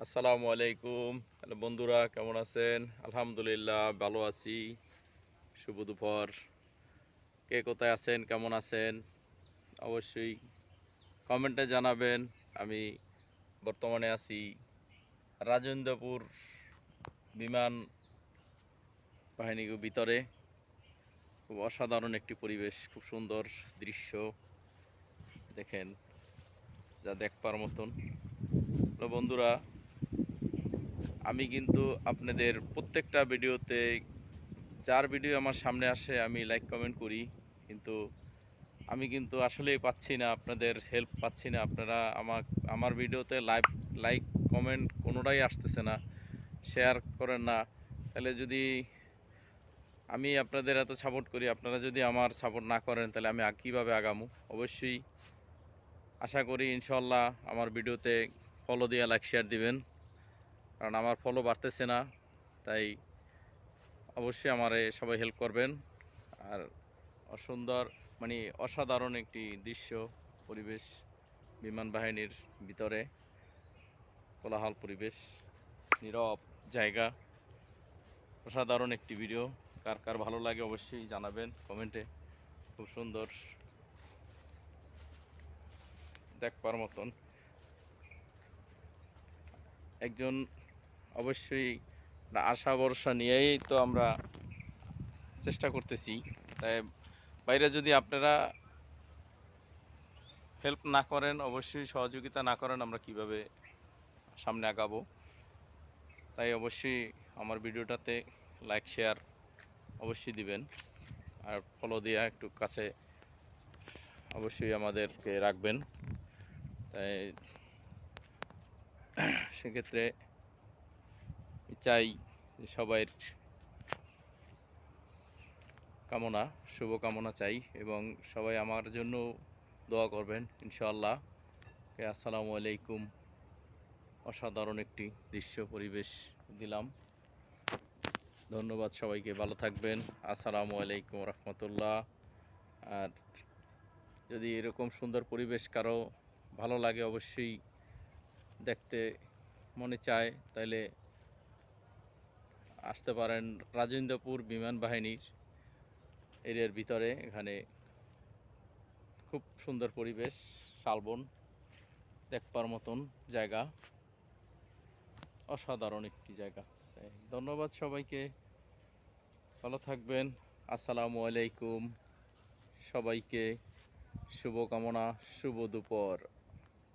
আসসালামু আলাইকুম। হ্যালো বন্ধুরা, কেমন আছেন? আলহামদুলিল্লাহ ভালো আছি। শুভ দুপুর। কে কোথায় আছেন, কেমন আছেন? অবশ্যই কমেন্টে জানাবেন। আমি বর্তমানে আছি রাজেন্দ্রপুর বিমান বাহিনীর ভিতরে। খুব অসাধারণ একটি পরিবেশ, খুব সুন্দর দৃশ্য দেখেন, যা দেখবার মতন। হ্যালো বন্ধুরা, আমি কিন্তু আপনাদের প্রত্যেকটা ভিডিওতে যার ভিডিও আমার সামনে আসে আমি লাইক কমেন্ট করি, কিন্তু আমি কিন্তু আসলেই পাচ্ছি না, আপনাদের হেল্প পাচ্ছি না। আপনারা আমার ভিডিওতে লাইক কমেন্ট কোনোটাই আসতেছে না, শেয়ার করেন না। তাহলে যদি আমি আপনাদের এত সাপোর্ট করি, আপনারা যদি আমার সাপোর্ট না করেন, তাহলে আমি কীভাবে আগামু? অবশ্যই আশা করি ইনশাল্লাহ আমার ভিডিওতে ফলো দিয়ে লাইক শেয়ার দিবেন, কারণ আমার ফলো বাড়তেছে না। তাই অবশ্যই আমারে সবাই হেল্প করবেন। আর অসুন্দর মানে অসাধারণ একটি দৃশ্য, পরিবেশ, বিমান বাহিনীর ভিতরে কোলাহল পরিবেশ, নীরব জায়গা, অসাধারণ একটি ভিডিও। কার কার ভালো লাগে অবশ্যই জানাবেন কমেন্টে। খুব সুন্দর, দেখবার মতন। একজন অবশ্যই আশা ভরসা নিয়েই তো আমরা চেষ্টা করতেছি। তাই বাইরে যদি আপনারা হেল্প না করেন, অবশ্যই সহযোগিতা না করেন, আমরা কিভাবে সামনে আগাবো? তাই অবশ্যই আমার ভিডিওটাতে লাইক শেয়ার অবশ্যই দিবেন, আর ফলো দিয়ে একটু কাছে অবশ্যই আমাদেরকে রাখবেন। তাই সেক্ষেত্রে চাই সবাই কামনা, শুভকামনা চাই, এবং সবাই আমার জন্য দোয়া করবেন ইনশাআল্লাহ। আসসালামু আলাইকুম। অসাধারণ একটি দৃশ্য পরিবেশ দিলাম। ধন্যবাদ সবাইকে, ভালো থাকবেন। আসসালামু আলাইকুম রহমতুল্লাহ। আর যদি এরকম সুন্দর পরিবেশ কারো ভালো লাগে, অবশ্যই দেখতে মনে চায়, তাহলে আসতে পারেন রাজেন্দ্রপুর বিমান বাহিনীর এরিয়ার ভিতরে। এখানে খুব সুন্দর পরিবেশ, শালবন, দেখবার মতন জায়গা, অসাধারণ একটি জায়গা। ধন্যবাদ সবাইকে, ভালো থাকবেন। আসসালামু আলাইকুম। সবাইকে শুভকামনা, শুভ দুপুর।